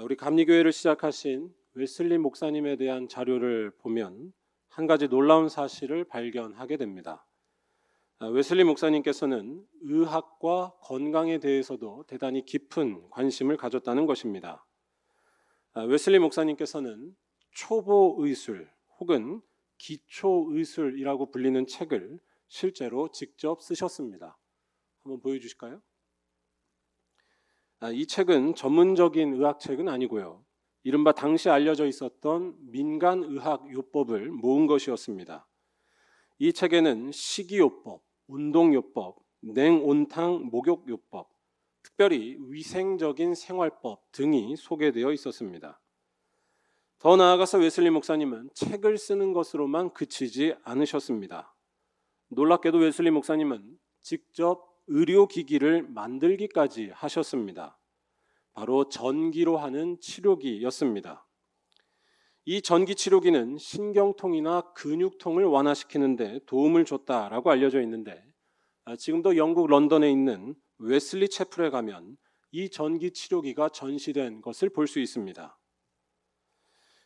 우리 감리교회를 시작하신 웨슬리 목사님에 대한 자료를 보면 한 가지 놀라운 사실을 발견하게 됩니다. 웨슬리 목사님께서는 의학과 건강에 대해서도 대단히 깊은 관심을 가졌다는 것입니다. 웨슬리 목사님께서는 초보의술 혹은 기초의술이라고 불리는 책을 실제로 직접 쓰셨습니다. 한번 보여주실까요? 이 책은 전문적인 의학책은 아니고요. 이른바 당시 알려져 있었던 민간의학요법을 모은 것이었습니다. 이 책에는 식이요법, 운동요법, 냉온탕 목욕요법, 특별히 위생적인 생활법 등이 소개되어 있었습니다. 더 나아가서 웨슬리 목사님은 책을 쓰는 것으로만 그치지 않으셨습니다. 놀랍게도 웨슬리 목사님은 직접 의료기기를 만들기까지 하셨습니다. 바로 전기로 하는 치료기였습니다. 이 전기 치료기는 신경통이나 근육통을 완화시키는 데 도움을 줬다라고 알려져 있는데, 지금도 영국 런던에 있는 웨슬리 채플에 가면 이 전기 치료기가 전시된 것을 볼 수 있습니다.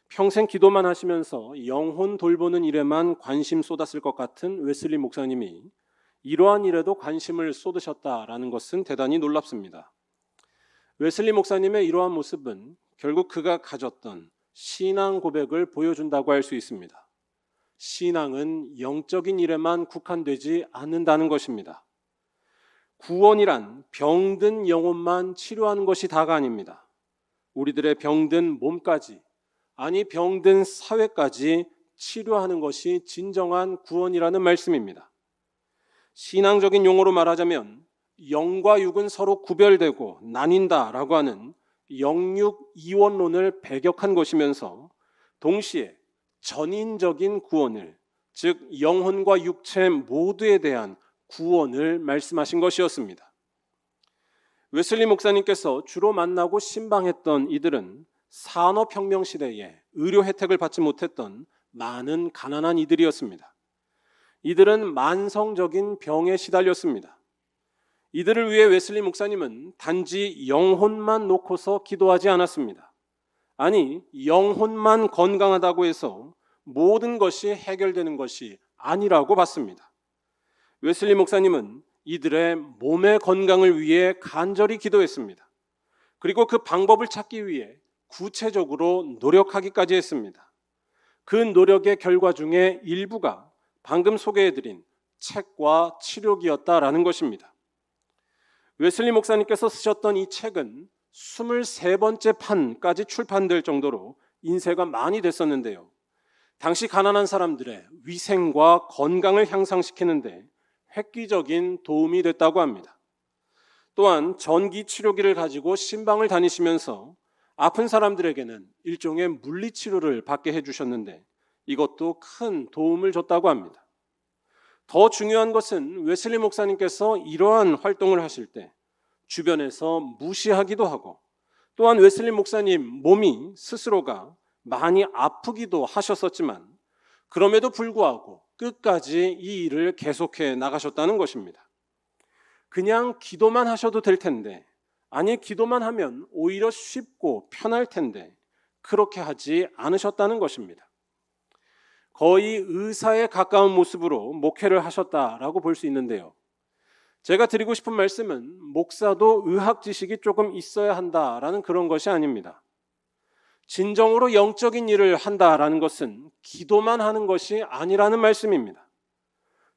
평생 기도만 하시면서 영혼 돌보는 일에만 관심 쏟았을 것 같은 웨슬리 목사님이 이러한 일에도 관심을 쏟으셨다라는 것은 대단히 놀랍습니다. 웨슬리 목사님의 이러한 모습은 결국 그가 가졌던 신앙 고백을 보여준다고 할 수 있습니다. 신앙은 영적인 일에만 국한되지 않는다는 것입니다. 구원이란 병든 영혼만 치료하는 것이 다가 아닙니다. 우리들의 병든 몸까지, 아니 병든 사회까지 치료하는 것이 진정한 구원이라는 말씀입니다. 신앙적인 용어로 말하자면 영과 육은 서로 구별되고 나뉜다라고 하는 영육 이원론을 배격한 것이면서 동시에 전인적인 구원을, 즉 영혼과 육체 모두에 대한 구원을 말씀하신 것이었습니다. 웨슬리 목사님께서 주로 만나고 신방했던 이들은 산업혁명 시대에 의료 혜택을 받지 못했던 많은 가난한 이들이었습니다. 이들은 만성적인 병에 시달렸습니다. 이들을 위해 웨슬리 목사님은 단지 영혼만 놓고서 기도하지 않았습니다. 아니, 영혼만 건강하다고 해서 모든 것이 해결되는 것이 아니라고 봤습니다. 웨슬리 목사님은 이들의 몸의 건강을 위해 간절히 기도했습니다. 그리고 그 방법을 찾기 위해 구체적으로 노력하기까지 했습니다. 그 노력의 결과 중에 일부가 방금 소개해드린 책과 치료기였다라는 것입니다. 웨슬리 목사님께서 쓰셨던 이 책은 23번째 판까지 출판될 정도로 인쇄가 많이 됐었는데요. 당시 가난한 사람들의 위생과 건강을 향상시키는데 획기적인 도움이 됐다고 합니다. 또한 전기 치료기를 가지고 신방을 다니시면서 아픈 사람들에게는 일종의 물리치료를 받게 해주셨는데 이것도 큰 도움을 줬다고 합니다. 더 중요한 것은 웨슬리 목사님께서 이러한 활동을 하실 때 주변에서 무시하기도 하고, 또한 웨슬리 목사님 몸이 스스로가 많이 아프기도 하셨었지만 그럼에도 불구하고 끝까지 이 일을 계속해 나가셨다는 것입니다. 그냥 기도만 하셔도 될 텐데, 아니 기도만 하면 오히려 쉽고 편할 텐데 그렇게 하지 않으셨다는 것입니다. 거의 의사에 가까운 모습으로 목회를 하셨다라고 볼 수 있는데요. 제가 드리고 싶은 말씀은 목사도 의학 지식이 조금 있어야 한다라는 그런 것이 아닙니다. 진정으로 영적인 일을 한다라는 것은 기도만 하는 것이 아니라는 말씀입니다.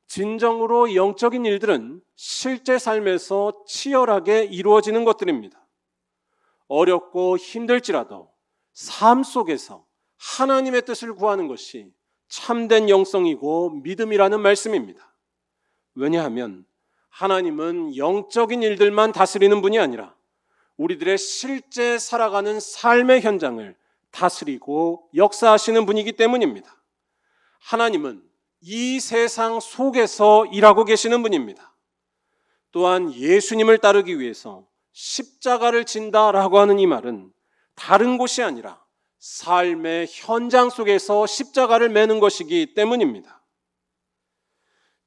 진정으로 영적인 일들은 실제 삶에서 치열하게 이루어지는 것들입니다. 어렵고 힘들지라도 삶 속에서 하나님의 뜻을 구하는 것이 참된 영성이고 믿음이라는 말씀입니다. 왜냐하면 하나님은 영적인 일들만 다스리는 분이 아니라 우리들의 실제 살아가는 삶의 현장을 다스리고 역사하시는 분이기 때문입니다. 하나님은 이 세상 속에서 일하고 계시는 분입니다. 또한 예수님을 따르기 위해서 십자가를 진다라고 하는 이 말은 다른 곳이 아니라 삶의 현장 속에서 십자가를 매는 것이기 때문입니다.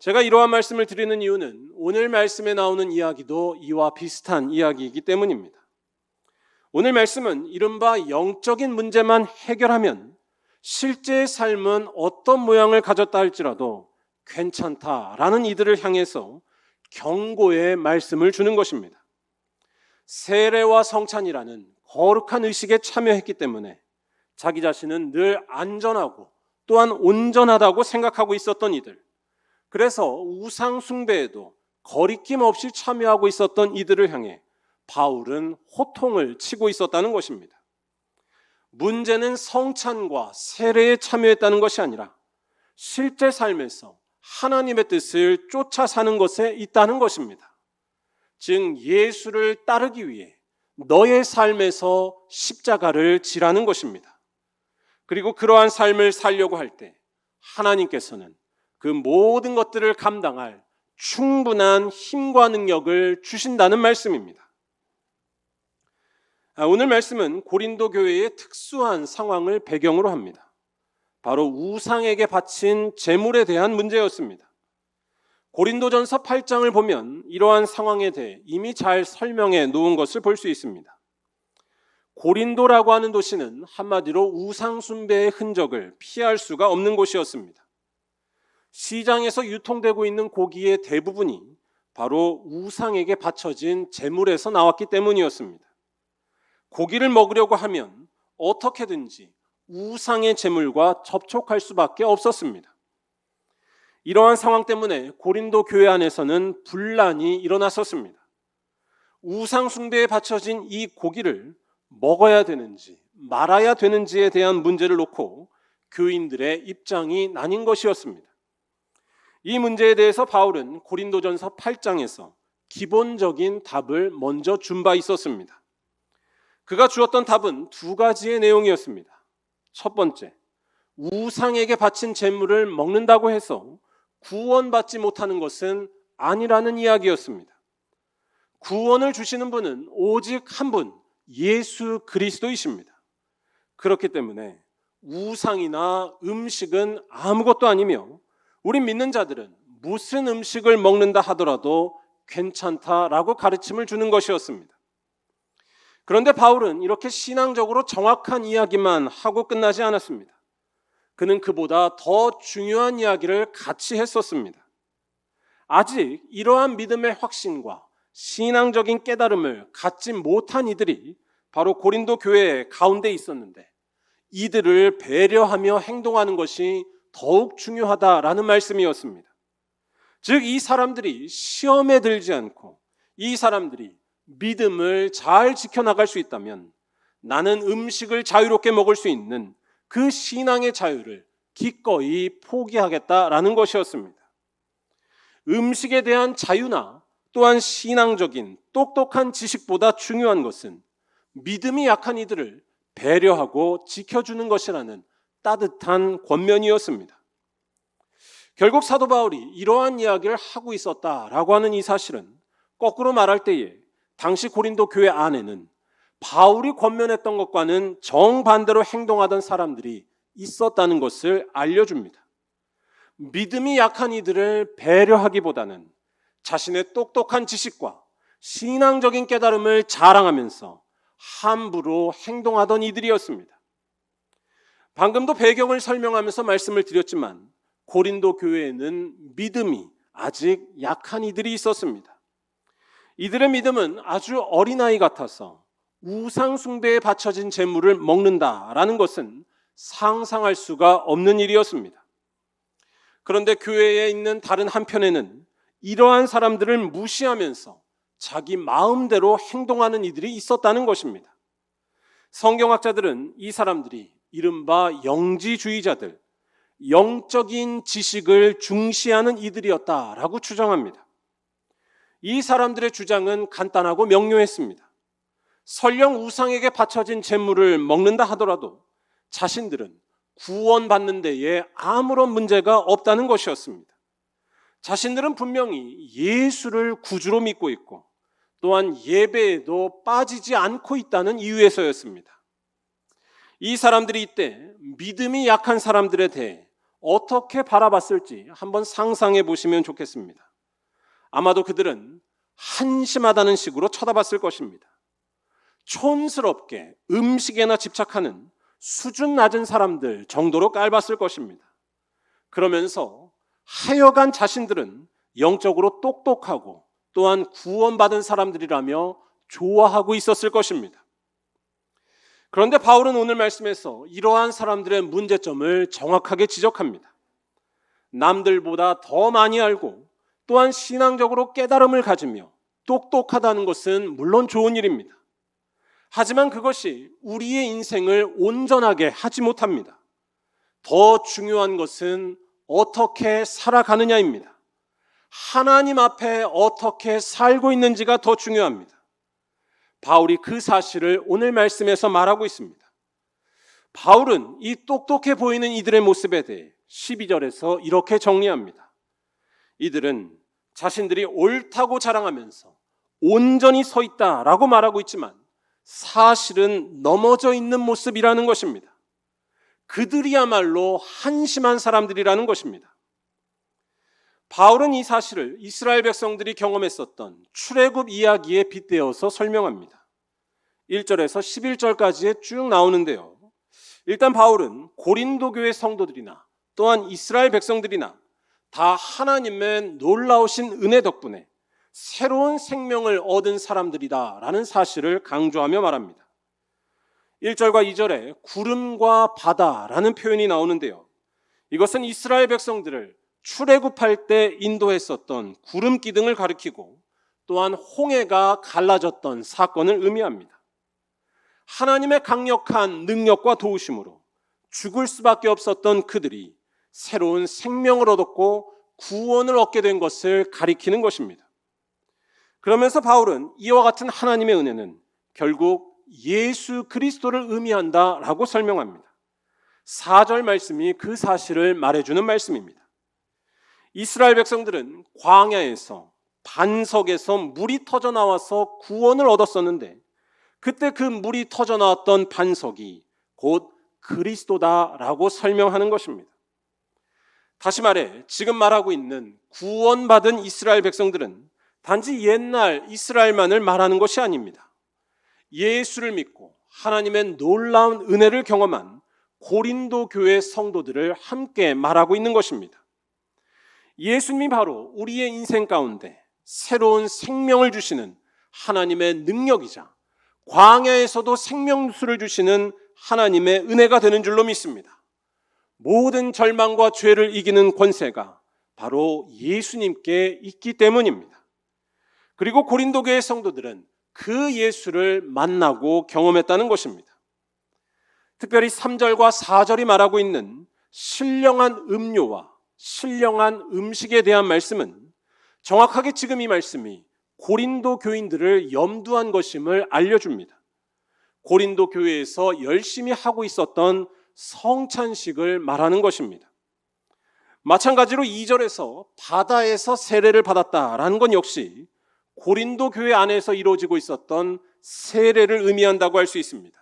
제가 이러한 말씀을 드리는 이유는 오늘 말씀에 나오는 이야기도 이와 비슷한 이야기이기 때문입니다. 오늘 말씀은 이른바 영적인 문제만 해결하면 실제의 삶은 어떤 모양을 가졌다 할지라도 괜찮다라는 이들을 향해서 경고의 말씀을 주는 것입니다. 세례와 성찬이라는 거룩한 의식에 참여했기 때문에 자기 자신은 늘 안전하고 또한 온전하다고 생각하고 있었던 이들, 그래서 우상 숭배에도 거리낌 없이 참여하고 있었던 이들을 향해 바울은 호통을 치고 있었다는 것입니다. 문제는 성찬과 세례에 참여했다는 것이 아니라 실제 삶에서 하나님의 뜻을 쫓아 사는 것에 있다는 것입니다. 즉 예수를 따르기 위해 너의 삶에서 십자가를 지라는 것입니다. 그리고 그러한 삶을 살려고 할 때 하나님께서는 그 모든 것들을 감당할 충분한 힘과 능력을 주신다는 말씀입니다. 오늘 말씀은 고린도 교회의 특수한 상황을 배경으로 합니다. 바로 우상에게 바친 제물에 대한 문제였습니다. 고린도전서 8장을 보면 이러한 상황에 대해 이미 잘 설명해 놓은 것을 볼 수 있습니다. 고린도라고 하는 도시는 한마디로 우상 숭배의 흔적을 피할 수가 없는 곳이었습니다. 시장에서 유통되고 있는 고기의 대부분이 바로 우상에게 바쳐진 제물에서 나왔기 때문이었습니다. 고기를 먹으려고 하면 어떻게든지 우상의 제물과 접촉할 수밖에 없었습니다. 이러한 상황 때문에 고린도 교회 안에서는 분란이 일어났었습니다. 우상 숭배에 바쳐진 이 고기를 먹어야 되는지 말아야 되는지에 대한 문제를 놓고 교인들의 입장이 나뉜 것이었습니다. 이 문제에 대해서 바울은 고린도전서 8장에서 기본적인 답을 먼저 준 바 있었습니다. 그가 주었던 답은 두 가지의 내용이었습니다. 첫 번째, 우상에게 바친 제물을 먹는다고 해서 구원받지 못하는 것은 아니라는 이야기였습니다. 구원을 주시는 분은 오직 한 분, 예수 그리스도이십니다. 그렇기 때문에 우상이나 음식은 아무것도 아니며 우리 믿는 자들은 무슨 음식을 먹는다 하더라도 괜찮다라고 가르침을 주는 것이었습니다. 그런데 바울은 이렇게 신앙적으로 정확한 이야기만 하고 끝나지 않았습니다. 그는 그보다 더 중요한 이야기를 같이 했었습니다. 아직 이러한 믿음의 확신과 신앙적인 깨달음을 갖지 못한 이들이 바로 고린도 교회 가운데 있었는데 이들을 배려하며 행동하는 것이 더욱 중요하다라는 말씀이었습니다. 즉 이 사람들이 시험에 들지 않고 이 사람들이 믿음을 잘 지켜나갈 수 있다면 나는 음식을 자유롭게 먹을 수 있는 그 신앙의 자유를 기꺼이 포기하겠다라는 것이었습니다. 음식에 대한 자유나 또한 신앙적인 똑똑한 지식보다 중요한 것은 믿음이 약한 이들을 배려하고 지켜주는 것이라는 따뜻한 권면이었습니다. 결국 사도 바울이 이러한 이야기를 하고 있었다라고 하는 이 사실은 거꾸로 말할 때에 당시 고린도 교회 안에는 바울이 권면했던 것과는 정반대로 행동하던 사람들이 있었다는 것을 알려줍니다. 믿음이 약한 이들을 배려하기보다는 자신의 똑똑한 지식과 신앙적인 깨달음을 자랑하면서 함부로 행동하던 이들이었습니다. 방금도 배경을 설명하면서 말씀을 드렸지만 고린도 교회에는 믿음이 아직 약한 이들이 있었습니다. 이들의 믿음은 아주 어린아이 같아서 우상 숭배에 바쳐진 제물을 먹는다라는 것은 상상할 수가 없는 일이었습니다. 그런데 교회에 있는 다른 한편에는 이러한 사람들을 무시하면서 자기 마음대로 행동하는 이들이 있었다는 것입니다. 성경학자들은 이 사람들이 이른바 영지주의자들, 영적인 지식을 중시하는 이들이었다라고 추정합니다. 이 사람들의 주장은 간단하고 명료했습니다. 설령 우상에게 바쳐진 제물을 먹는다 하더라도 자신들은 구원받는 데에 아무런 문제가 없다는 것이었습니다. 자신들은 분명히 예수를 구주로 믿고 있고 또한 예배에도 빠지지 않고 있다는 이유에서였습니다. 이 사람들이 이때 믿음이 약한 사람들에 대해 어떻게 바라봤을지 한번 상상해 보시면 좋겠습니다. 아마도 그들은 한심하다는 식으로 쳐다봤을 것입니다. 촌스럽게 음식에나 집착하는 수준 낮은 사람들 정도로 깔봤을 것입니다. 그러면서 하여간 자신들은 영적으로 똑똑하고 또한 구원받은 사람들이라며 좋아하고 있었을 것입니다. 그런데 바울은 오늘 말씀에서 이러한 사람들의 문제점을 정확하게 지적합니다. 남들보다 더 많이 알고 또한 신앙적으로 깨달음을 가지며 똑똑하다는 것은 물론 좋은 일입니다. 하지만 그것이 우리의 인생을 온전하게 하지 못합니다. 더 중요한 것은 어떻게 살아가느냐입니다. 하나님 앞에 어떻게 살고 있는지가 더 중요합니다. 바울이 그 사실을 오늘 말씀에서 말하고 있습니다. 바울은 이 똑똑해 보이는 이들의 모습에 대해 12절에서 이렇게 정리합니다. 이들은 자신들이 옳다고 자랑하면서 온전히 서 있다라고 말하고 있지만 사실은 넘어져 있는 모습이라는 것입니다. 그들이야말로 한심한 사람들이라는 것입니다. 바울은 이 사실을 이스라엘 백성들이 경험했었던 출애굽 이야기에 빗대어서 설명합니다. 1절에서 11절까지에 쭉 나오는데요. 일단 바울은 고린도 교회 성도들이나 또한 이스라엘 백성들이나 다 하나님의 놀라우신 은혜 덕분에 새로운 생명을 얻은 사람들이다라는 사실을 강조하며 말합니다. 1절과 2절에 구름과 바다라는 표현이 나오는데요. 이것은 이스라엘 백성들을 출애굽할 때 인도했었던 구름 기둥을 가리키고 또한 홍해가 갈라졌던 사건을 의미합니다. 하나님의 강력한 능력과 도우심으로 죽을 수밖에 없었던 그들이 새로운 생명을 얻었고 구원을 얻게 된 것을 가리키는 것입니다. 그러면서 바울은 이와 같은 하나님의 은혜는 결국 예수 그리스도를 의미한다라고 설명합니다. 4절 말씀이 그 사실을 말해주는 말씀입니다. 이스라엘 백성들은 광야에서 반석에서 물이 터져 나와서 구원을 얻었었는데 그때 그 물이 터져 나왔던 반석이 곧 그리스도다라고 설명하는 것입니다. 다시 말해 지금 말하고 있는 구원받은 이스라엘 백성들은 단지 옛날 이스라엘만을 말하는 것이 아닙니다. 예수를 믿고 하나님의 놀라운 은혜를 경험한 고린도 교회 성도들을 함께 말하고 있는 것입니다. 예수님이 바로 우리의 인생 가운데 새로운 생명을 주시는 하나님의 능력이자 광야에서도 생명수를 주시는 하나님의 은혜가 되는 줄로 믿습니다. 모든 절망과 죄를 이기는 권세가 바로 예수님께 있기 때문입니다. 그리고 고린도 교회 성도들은 그 예수를 만나고 경험했다는 것입니다. 특별히 3절과 4절이 말하고 있는 신령한 음료와 신령한 음식에 대한 말씀은 정확하게 지금 이 말씀이 고린도 교인들을 염두한 것임을 알려줍니다. 고린도 교회에서 열심히 하고 있었던 성찬식을 말하는 것입니다. 마찬가지로 2절에서 바다에서 세례를 받았다라는 건 역시 고린도 교회 안에서 이루어지고 있었던 세례를 의미한다고 할 수 있습니다.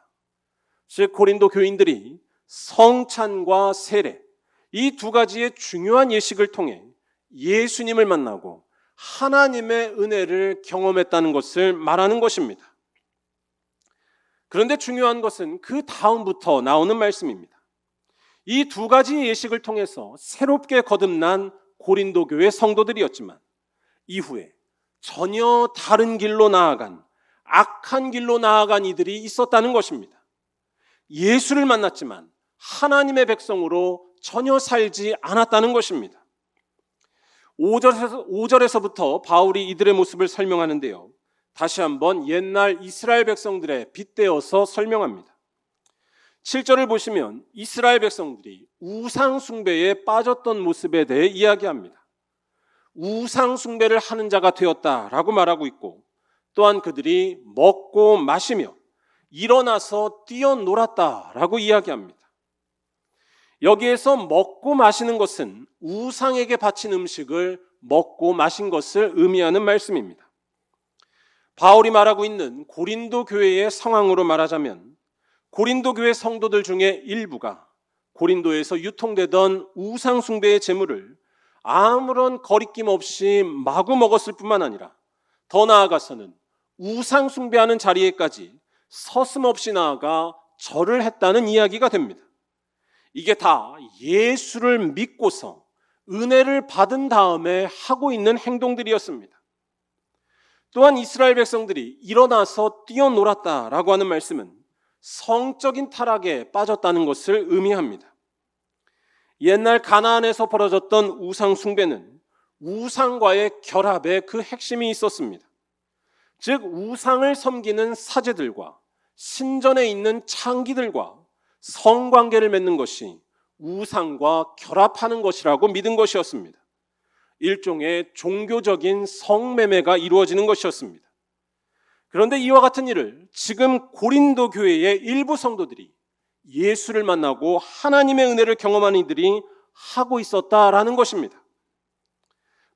즉 고린도 교인들이 성찬과 세례 이 두 가지의 중요한 예식을 통해 예수님을 만나고 하나님의 은혜를 경험했다는 것을 말하는 것입니다. 그런데 중요한 것은 그 다음부터 나오는 말씀입니다. 이 두 가지 예식을 통해서 새롭게 거듭난 고린도 교회 성도들이었지만 이후에 전혀 다른 길로 나아간 악한 길로 나아간 이들이 있었다는 것입니다. 예수를 만났지만 하나님의 백성으로 전혀 살지 않았다는 것입니다. 5절에서부터 바울이 이들의 모습을 설명하는데요. 다시 한번 옛날 이스라엘 백성들의 빗대어서 설명합니다. 7절을 보시면 이스라엘 백성들이 우상 숭배에 빠졌던 모습에 대해 이야기합니다. 우상 숭배를 하는 자가 되었다라고 말하고 있고 또한 그들이 먹고 마시며 일어나서 뛰어놀았다라고 이야기합니다. 여기에서 먹고 마시는 것은 우상에게 바친 음식을 먹고 마신 것을 의미하는 말씀입니다. 바울이 말하고 있는 고린도 교회의 상황으로 말하자면 고린도 교회 성도들 중에 일부가 고린도에서 유통되던 우상 숭배의 제물을 아무런 거리낌 없이 마구 먹었을 뿐만 아니라 더 나아가서는 우상 숭배하는 자리에까지 서슴없이 나아가 절을 했다는 이야기가 됩니다. 이게 다 예수를 믿고서 은혜를 받은 다음에 하고 있는 행동들이었습니다. 또한 이스라엘 백성들이 일어나서 뛰어놀았다라고 하는 말씀은 성적인 타락에 빠졌다는 것을 의미합니다. 옛날 가나안에서 벌어졌던 우상 숭배는 우상과의 결합에 그 핵심이 있었습니다. 즉 우상을 섬기는 사제들과 신전에 있는 창기들과 성관계를 맺는 것이 우상과 결합하는 것이라고 믿은 것이었습니다. 일종의 종교적인 성매매가 이루어지는 것이었습니다. 그런데 이와 같은 일을 지금 고린도 교회의 일부 성도들이 예수를 만나고 하나님의 은혜를 경험하는 이들이 하고 있었다라는 것입니다.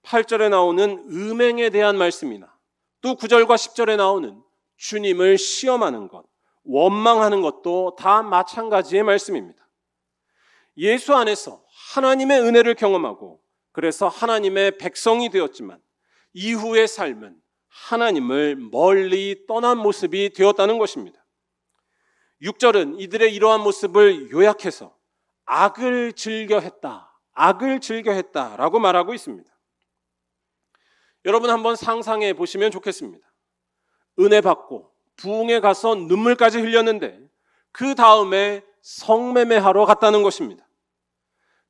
8절에 나오는 음행에 대한 말씀이나 또 9절과 10절에 나오는 주님을 시험하는 것, 원망하는 것도 다 마찬가지의 말씀입니다. 예수 안에서 하나님의 은혜를 경험하고 그래서 하나님의 백성이 되었지만 이후의 삶은 하나님을 멀리 떠난 모습이 되었다는 것입니다. 6절은 이들의 이러한 모습을 요약해서 악을 즐겨했다라고 말하고 있습니다. 여러분 한번 상상해 보시면 좋겠습니다. 은혜 받고 부흥에 가서 눈물까지 흘렸는데 그 다음에 성매매하러 갔다는 것입니다.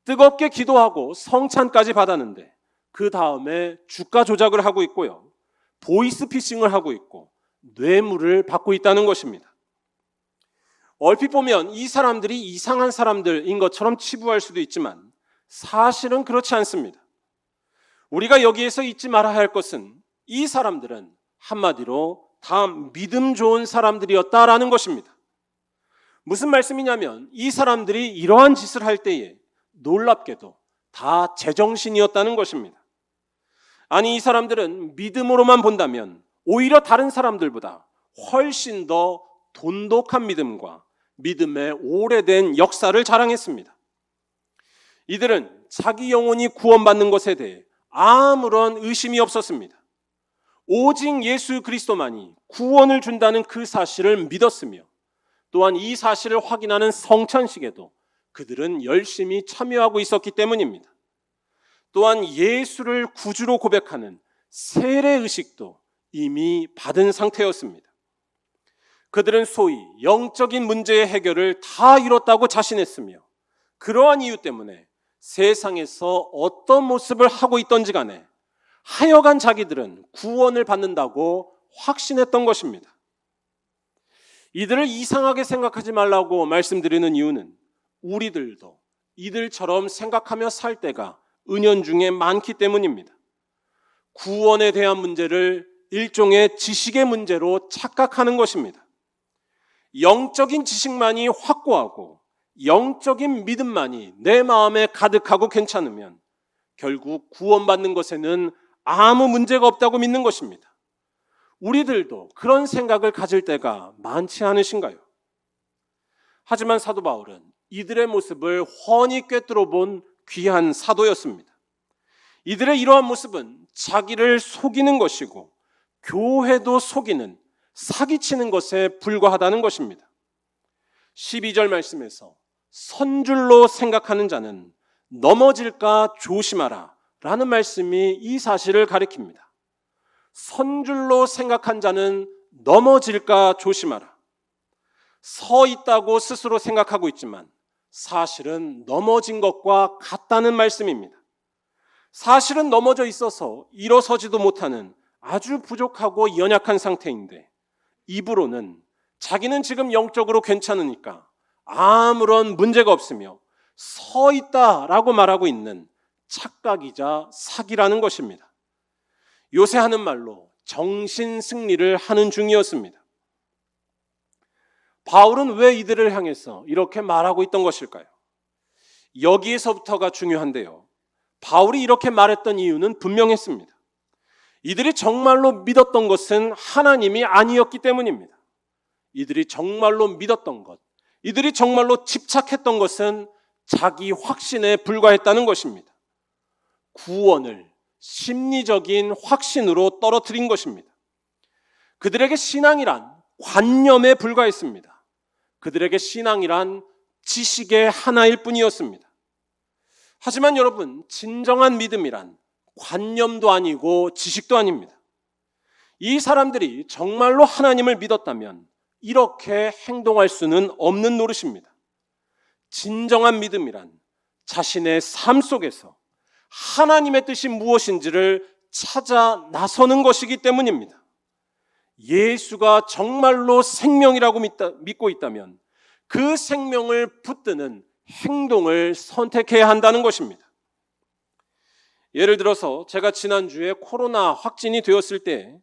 뜨겁게 기도하고 성찬까지 받았는데 그 다음에 주가 조작을 하고 있고요. 보이스피싱을 하고 있고 뇌물을 받고 있다는 것입니다. 얼핏 보면 이 사람들이 이상한 사람들인 것처럼 치부할 수도 있지만 사실은 그렇지 않습니다. 우리가 여기에서 잊지 말아야 할 것은 이 사람들은 한마디로 다 믿음 좋은 사람들이었다라는 것입니다. 무슨 말씀이냐면 이 사람들이 이러한 짓을 할 때에 놀랍게도 다 제정신이었다는 것입니다. 아니 이 사람들은 믿음으로만 본다면 오히려 다른 사람들보다 훨씬 더 돈독한 믿음과 믿음의 오래된 역사를 자랑했습니다. 이들은 자기 영혼이 구원받는 것에 대해 아무런 의심이 없었습니다. 오직 예수 그리스도만이 구원을 준다는 그 사실을 믿었으며 또한 이 사실을 확인하는 성찬식에도 그들은 열심히 참여하고 있었기 때문입니다. 또한 예수를 구주로 고백하는 세례의식도 이미 받은 상태였습니다. 그들은 소위 영적인 문제의 해결을 다 이뤘다고 자신했으며 그러한 이유 때문에 세상에서 어떤 모습을 하고 있던지 간에 하여간 자기들은 구원을 받는다고 확신했던 것입니다. 이들을 이상하게 생각하지 말라고 말씀드리는 이유는 우리들도 이들처럼 생각하며 살 때가 은연중에 많기 때문입니다. 구원에 대한 문제를 일종의 지식의 문제로 착각하는 것입니다. 영적인 지식만이 확고하고 영적인 믿음만이 내 마음에 가득하고 괜찮으면 결국 구원받는 것에는 아무 문제가 없다고 믿는 것입니다. 우리들도 그런 생각을 가질 때가 많지 않으신가요? 하지만 사도 바울은 이들의 모습을 훤히 꿰뚫어 본 귀한 사도였습니다. 이들의 이러한 모습은 자기를 속이는 것이고 교회도 속이는 사기치는 것에 불과하다는 것입니다. 12절 말씀에서 선줄로 생각하는 자는 넘어질까 조심하라 라는 말씀이 이 사실을 가리킵니다. 선줄로 생각한 자는 넘어질까 조심하라. 서 있다고 스스로 생각하고 있지만 사실은 넘어진 것과 같다는 말씀입니다. 사실은 넘어져 있어서 일어서지도 못하는 아주 부족하고 연약한 상태인데 입으로는 자기는 지금 영적으로 괜찮으니까 아무런 문제가 없으며 서 있다라고 말하고 있는 착각이자 사기라는 것입니다. 요새 하는 말로 정신승리를 하는 중이었습니다. 바울은 왜 이들을 향해서 이렇게 말하고 있던 것일까요? 여기에서부터가 중요한데요. 바울이 이렇게 말했던 이유는 분명했습니다. 이들이 정말로 믿었던 것은 하나님이 아니었기 때문입니다. 이들이 정말로 믿었던 것, 이들이 정말로 집착했던 것은 자기 확신에 불과했다는 것입니다. 구원을 심리적인 확신으로 떨어뜨린 것입니다. 그들에게 신앙이란 관념에 불과했습니다. 그들에게 신앙이란 지식의 하나일 뿐이었습니다. 하지만 여러분, 진정한 믿음이란 관념도 아니고 지식도 아닙니다. 이 사람들이 정말로 하나님을 믿었다면 이렇게 행동할 수는 없는 노릇입니다. 진정한 믿음이란 자신의 삶 속에서 하나님의 뜻이 무엇인지를 찾아 나서는 것이기 때문입니다. 예수가 정말로 생명이라고 믿고 있다면 그 생명을 붙드는 행동을 선택해야 한다는 것입니다. 예를 들어서 제가 지난주에 코로나 확진이 되었을 때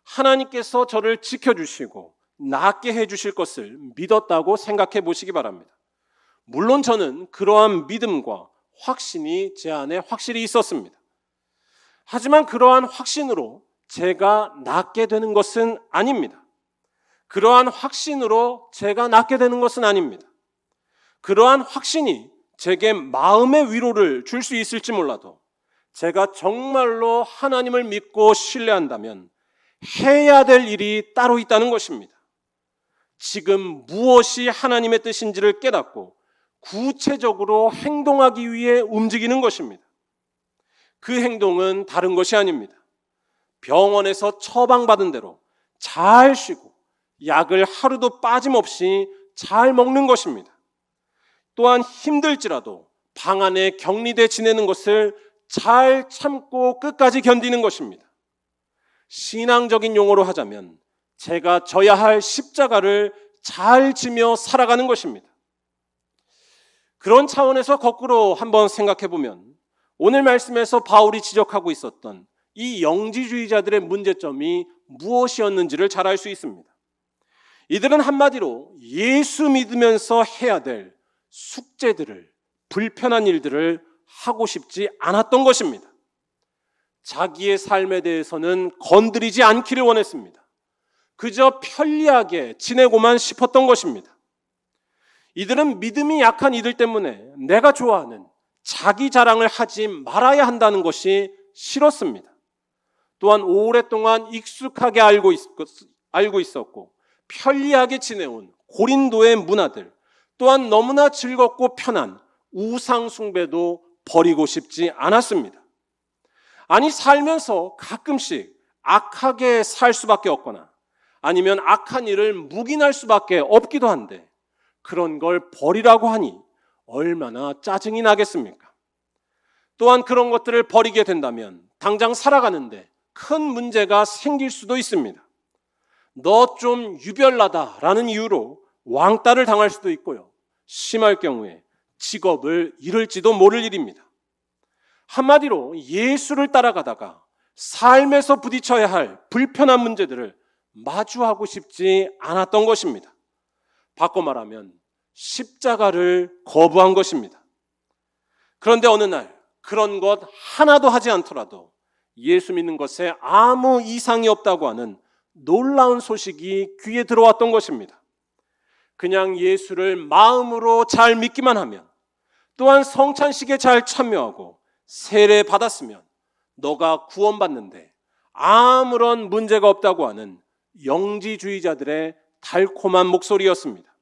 하나님께서 저를 지켜주시고 낫게 해주실 것을 믿었다고 생각해 보시기 바랍니다. 물론 저는 그러한 믿음과 확신이 제 안에 확실히 있었습니다. 하지만 그러한 확신으로 제가 낫게 되는 것은 아닙니다. 그러한 확신으로 제가 낫게 되는 것은 아닙니다. 그러한 확신이 제게 마음의 위로를 줄 수 있을지 몰라도 제가 정말로 하나님을 믿고 신뢰한다면 해야 될 일이 따로 있다는 것입니다. 지금 무엇이 하나님의 뜻인지를 깨닫고 구체적으로 행동하기 위해 움직이는 것입니다. 그 행동은 다른 것이 아닙니다. 병원에서 처방받은 대로 잘 쉬고 약을 하루도 빠짐없이 잘 먹는 것입니다. 또한 힘들지라도 방 안에 격리돼 지내는 것을 잘 참고 끝까지 견디는 것입니다. 신앙적인 용어로 하자면 제가 져야 할 십자가를 잘 지며 살아가는 것입니다. 그런 차원에서 거꾸로 한번 생각해 보면 오늘 말씀에서 바울이 지적하고 있었던 이 영지주의자들의 문제점이 무엇이었는지를 잘 알 수 있습니다. 이들은 한마디로 예수 믿으면서 해야 될 숙제들을, 불편한 일들을 하고 싶지 않았던 것입니다. 자기의 삶에 대해서는 건드리지 않기를 원했습니다. 그저 편리하게 지내고만 싶었던 것입니다. 이들은 믿음이 약한 이들 때문에 내가 좋아하는 자기 자랑을 하지 말아야 한다는 것이 싫었습니다. 또한 오랫동안 익숙하게 알고 있었고 편리하게 지내온 고린도의 문화들, 또한 너무나 즐겁고 편한 우상 숭배도 버리고 싶지 않았습니다. 아니, 살면서 가끔씩 악하게 살 수밖에 없거나 아니면 악한 일을 묵인할 수밖에 없기도 한데 그런 걸 버리라고 하니 얼마나 짜증이 나겠습니까? 또한 그런 것들을 버리게 된다면 당장 살아가는데 큰 문제가 생길 수도 있습니다. 너 좀 유별나다라는 이유로 왕따를 당할 수도 있고요. 심할 경우에 직업을 잃을지도 모를 일입니다. 한마디로 예수를 따라가다가 삶에서 부딪혀야 할 불편한 문제들을 마주하고 싶지 않았던 것입니다. 바꿔 말하면 십자가를 거부한 것입니다. 그런데 어느 날 그런 것 하나도 하지 않더라도 예수 믿는 것에 아무 이상이 없다고 하는 놀라운 소식이 귀에 들어왔던 것입니다. 그냥 예수를 마음으로 잘 믿기만 하면, 또한 성찬식에 잘 참여하고 세례 받았으면 너가 구원받는데 아무런 문제가 없다고 하는 영지주의자들의 달콤한 목소리였습니다.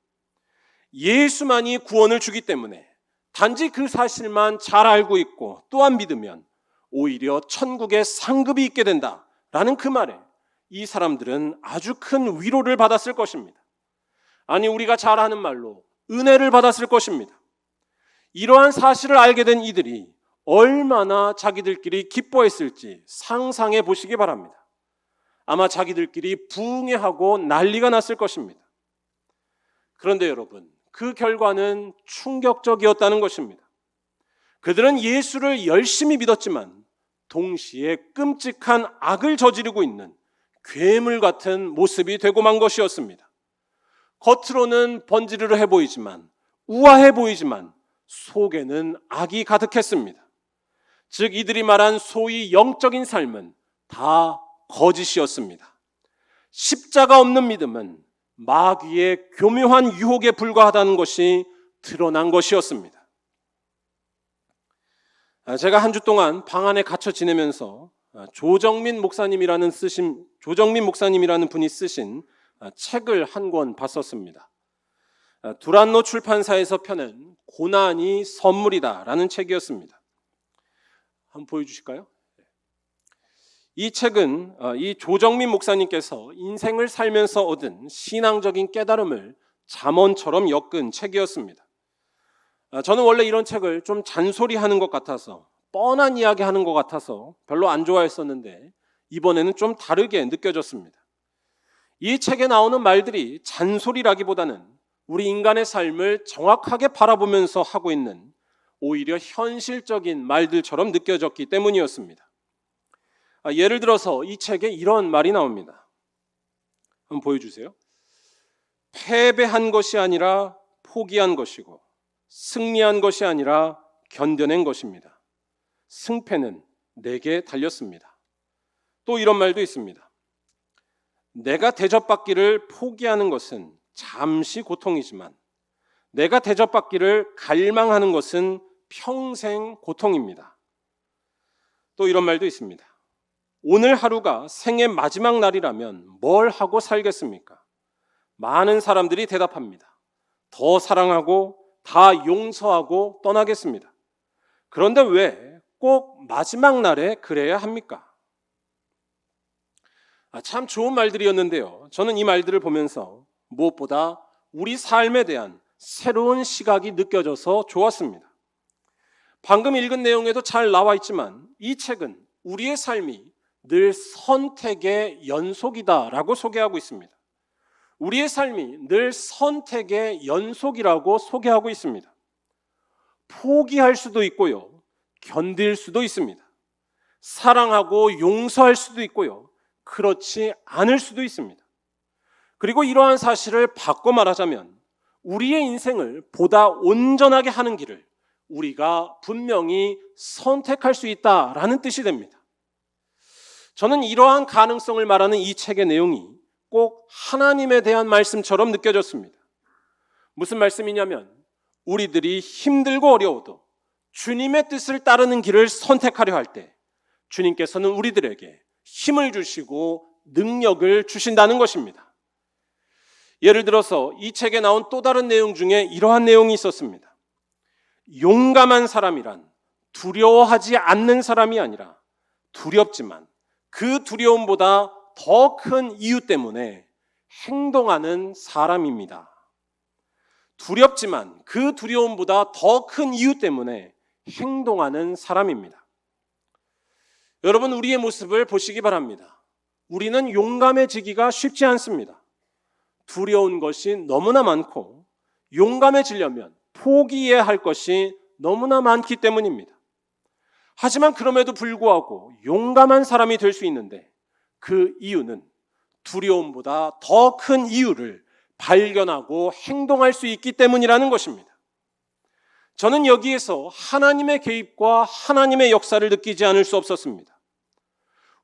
예수만이 구원을 주기 때문에 단지 그 사실만 잘 알고 있고 또한 믿으면 오히려 천국에 상급이 있게 된다라는 그 말에 이 사람들은 아주 큰 위로를 받았을 것입니다. 아니, 우리가 잘 아는 말로 은혜를 받았을 것입니다. 이러한 사실을 알게 된 이들이 얼마나 자기들끼리 기뻐했을지 상상해 보시기 바랍니다. 아마 자기들끼리 부흥회하고 난리가 났을 것입니다. 그런데 여러분, 그 결과는 충격적이었다는 것입니다. 그들은 예수를 열심히 믿었지만 동시에 끔찍한 악을 저지르고 있는 괴물 같은 모습이 되고 만 것이었습니다. 겉으로는 번지르르해 보이지만, 우아해 보이지만 속에는 악이 가득했습니다. 즉 이들이 말한 소위 영적인 삶은 다 거짓이었습니다. 십자가 없는 믿음은 마귀의 교묘한 유혹에 불과하다는 것이 드러난 것이었습니다. 제가 한 주 동안 방 안에 갇혀 지내면서 조정민 목사님이라는 분이 쓰신 책을 한 권 봤었습니다. 두란노 출판사에서 펴낸 고난이 선물이다라는 책이었습니다. 한번 보여주실까요? 이 책은 이 조정민 목사님께서 인생을 살면서 얻은 신앙적인 깨달음을 잠언처럼 엮은 책이었습니다. 저는 원래 이런 책을 좀 잔소리하는 것 같아서, 뻔한 이야기 하는 것 같아서 별로 안 좋아했었는데 이번에는 좀 다르게 느껴졌습니다. 이 책에 나오는 말들이 잔소리라기보다는 우리 인간의 삶을 정확하게 바라보면서 하고 있는 오히려 현실적인 말들처럼 느껴졌기 때문이었습니다. 예를 들어서 이 책에 이런 말이 나옵니다. 한번 보여주세요. 패배한 것이 아니라 포기한 것이고 승리한 것이 아니라 견뎌낸 것입니다. 승패는 내게 달렸습니다. 또 이런 말도 있습니다. 내가 대접받기를 포기하는 것은 잠시 고통이지만 내가 대접받기를 갈망하는 것은 평생 고통입니다. 또 이런 말도 있습니다. 오늘 하루가 생의 마지막 날이라면 뭘 하고 살겠습니까? 많은 사람들이 대답합니다. 더 사랑하고 다 용서하고 떠나겠습니다. 그런데 왜 꼭 마지막 날에 그래야 합니까? 참 좋은 말들이었는데요. 저는 이 말들을 보면서 무엇보다 우리 삶에 대한 새로운 시각이 느껴져서 좋았습니다. 방금 읽은 내용에도 잘 나와 있지만 이 책은 우리의 삶이 늘 선택의 연속이다라고 소개하고 있습니다. 우리의 삶이 늘 선택의 연속이라고 소개하고 있습니다. 포기할 수도 있고요. 견딜 수도 있습니다. 사랑하고 용서할 수도 있고요. 그렇지 않을 수도 있습니다. 그리고 이러한 사실을 바꿔 말하자면 우리의 인생을 보다 온전하게 하는 길을 우리가 분명히 선택할 수 있다라는 뜻이 됩니다. 저는 이러한 가능성을 말하는 이 책의 내용이 꼭 하나님에 대한 말씀처럼 느껴졌습니다. 무슨 말씀이냐면 우리들이 힘들고 어려워도 주님의 뜻을 따르는 길을 선택하려 할 때 주님께서는 우리들에게 힘을 주시고 능력을 주신다는 것입니다. 예를 들어서 이 책에 나온 또 다른 내용 중에 이러한 내용이 있었습니다. 용감한 사람이란 두려워하지 않는 사람이 아니라 두렵지만 그 두려움보다 더 큰 이유 때문에 행동하는 사람입니다. 두렵지만 그 두려움보다 더 큰 이유 때문에 행동하는 사람입니다. 여러분, 우리의 모습을 보시기 바랍니다. 우리는 용감해지기가 쉽지 않습니다. 두려운 것이 너무나 많고 용감해지려면 포기해야 할 것이 너무나 많기 때문입니다. 하지만 그럼에도 불구하고 용감한 사람이 될 수 있는데 그 이유는 두려움보다 더 큰 이유를 발견하고 행동할 수 있기 때문이라는 것입니다. 저는 여기에서 하나님의 개입과 하나님의 역사를 느끼지 않을 수 없었습니다.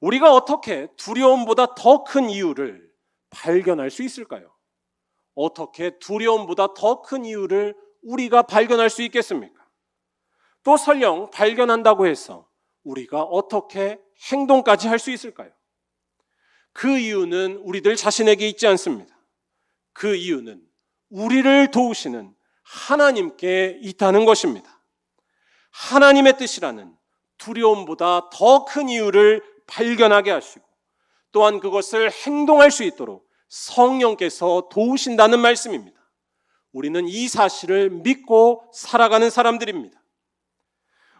우리가 어떻게 두려움보다 더 큰 이유를 발견할 수 있을까요? 어떻게 두려움보다 더 큰 이유를 우리가 발견할 수 있겠습니까? 또 설령 발견한다고 해서 우리가 어떻게 행동까지 할 수 있을까요? 그 이유는 우리들 자신에게 있지 않습니다. 그 이유는 우리를 도우시는 하나님께 있다는 것입니다. 하나님의 뜻이라는 두려움보다 더 큰 이유를 발견하게 하시고 또한 그것을 행동할 수 있도록 성령께서 도우신다는 말씀입니다. 우리는 이 사실을 믿고 살아가는 사람들입니다.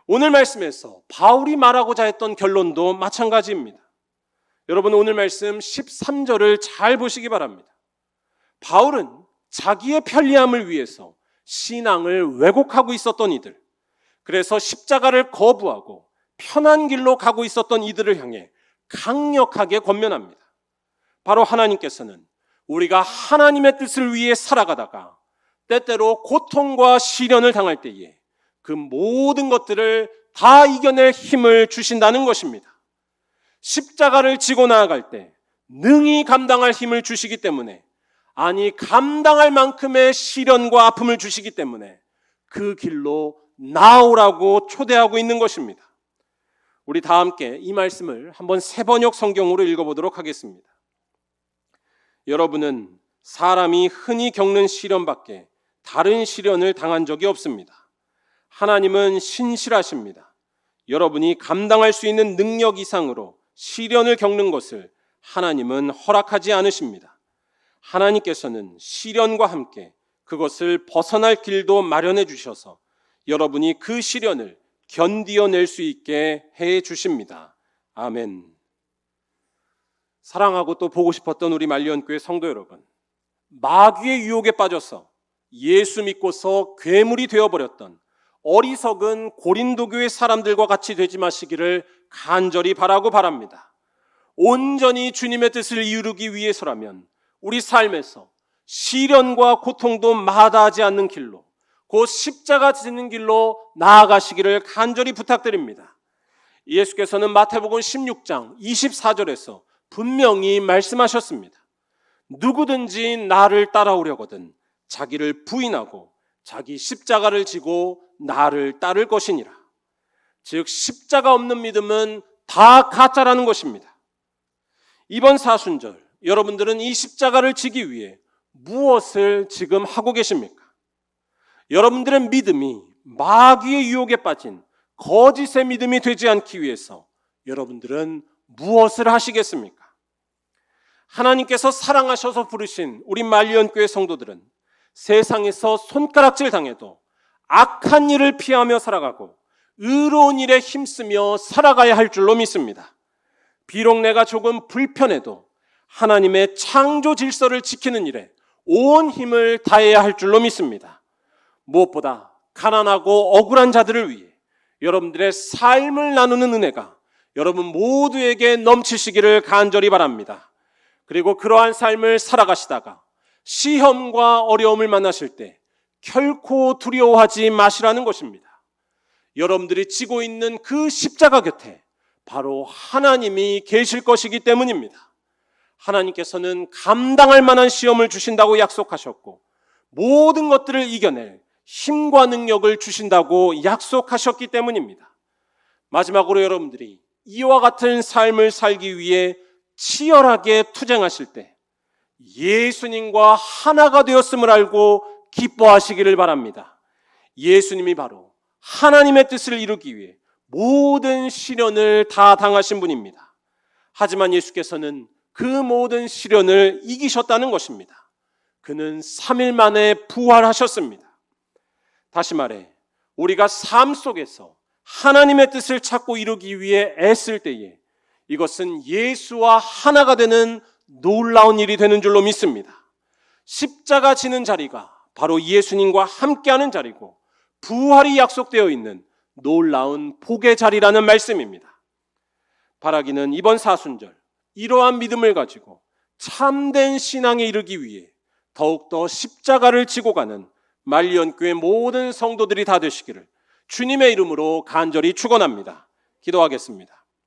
오늘 말씀에서 바울이 말하고자 했던 결론도 마찬가지입니다. 여러분, 오늘 말씀 13절을 잘 보시기 바랍니다. 바울은 자기의 편리함을 위해서 신앙을 왜곡하고 있었던 이들, 그래서 십자가를 거부하고 편한 길로 가고 있었던 이들을 향해 강력하게 권면합니다. 바로 하나님께서는 우리가 하나님의 뜻을 위해 살아가다가 때때로 고통과 시련을 당할 때에 그 모든 것들을 다 이겨낼 힘을 주신다는 것입니다. 십자가를 지고 나아갈 때 능히 감당할 힘을 주시기 때문에, 아니 감당할 만큼의 시련과 아픔을 주시기 때문에 그 길로 나오라고 초대하고 있는 것입니다. 우리 다 함께 이 말씀을 한번 세번역 성경으로 읽어보도록 하겠습니다. 여러분은 사람이 흔히 겪는 시련밖에 다른 시련을 당한 적이 없습니다. 하나님은 신실하십니다. 여러분이 감당할 수 있는 능력 이상으로 시련을 겪는 것을 하나님은 허락하지 않으십니다. 하나님께서는 시련과 함께 그것을 벗어날 길도 마련해 주셔서 여러분이 그 시련을 견디어낼 수 있게 해 주십니다. 아멘. 사랑하고 또 보고 싶었던 우리 말리언교회 성도 여러분, 마귀의 유혹에 빠져서 예수 믿고서 괴물이 되어버렸던 어리석은 고린도교회 사람들과 같이 되지 마시기를 간절히 바라고 바랍니다. 온전히 주님의 뜻을 이루기 위해서라면 우리 삶에서 시련과 고통도 마다하지 않는 길로, 곧 십자가 지는 길로 나아가시기를 간절히 부탁드립니다. 예수께서는 마태복음 16장 24절에서 분명히 말씀하셨습니다. 누구든지 나를 따라오려거든 자기를 부인하고 자기 십자가를 지고 나를 따를 것이니라. 즉 십자가 없는 믿음은 다 가짜라는 것입니다. 이번 사순절 여러분들은 이 십자가를 지기 위해 무엇을 지금 하고 계십니까? 여러분들의 믿음이 마귀의 유혹에 빠진 거짓의 믿음이 되지 않기 위해서 여러분들은 무엇을 하시겠습니까? 하나님께서 사랑하셔서 부르신 우리 말리언교회 성도들은 세상에서 손가락질 당해도 악한 일을 피하며 살아가고 의로운 일에 힘쓰며 살아가야 할 줄로 믿습니다. 비록 내가 조금 불편해도 하나님의 창조 질서를 지키는 일에 온 힘을 다해야 할 줄로 믿습니다. 무엇보다 가난하고 억울한 자들을 위해 여러분들의 삶을 나누는 은혜가 여러분 모두에게 넘치시기를 간절히 바랍니다. 그리고 그러한 삶을 살아가시다가 시험과 어려움을 만나실 때 결코 두려워하지 마시라는 것입니다. 여러분들이 지고 있는 그 십자가 곁에 바로 하나님이 계실 것이기 때문입니다. 하나님께서는 감당할 만한 시험을 주신다고 약속하셨고 모든 것들을 이겨낼 힘과 능력을 주신다고 약속하셨기 때문입니다. 마지막으로 여러분들이 이와 같은 삶을 살기 위해 치열하게 투쟁하실 때 예수님과 하나가 되었음을 알고 기뻐하시기를 바랍니다. 예수님이 바로 하나님의 뜻을 이루기 위해 모든 시련을 다 당하신 분입니다. 하지만 예수께서는 그 모든 시련을 이기셨다는 것입니다. 그는 3일 만에 부활하셨습니다. 다시 말해 우리가 삶 속에서 하나님의 뜻을 찾고 이루기 위해 애쓸 때에 이것은 예수와 하나가 되는 놀라운 일이 되는 줄로 믿습니다. 십자가 지는 자리가 바로 예수님과 함께하는 자리고 부활이 약속되어 있는 놀라운 복의 자리라는 말씀입니다. 바라기는 이번 사순절 이러한 믿음을 가지고 참된 신앙에 이르기 위해 더욱더 십자가를 지고 가는 말리언교회 모든 성도들이 다 되시기를 주님의 이름으로 간절히 축원합니다. 기도하겠습니다.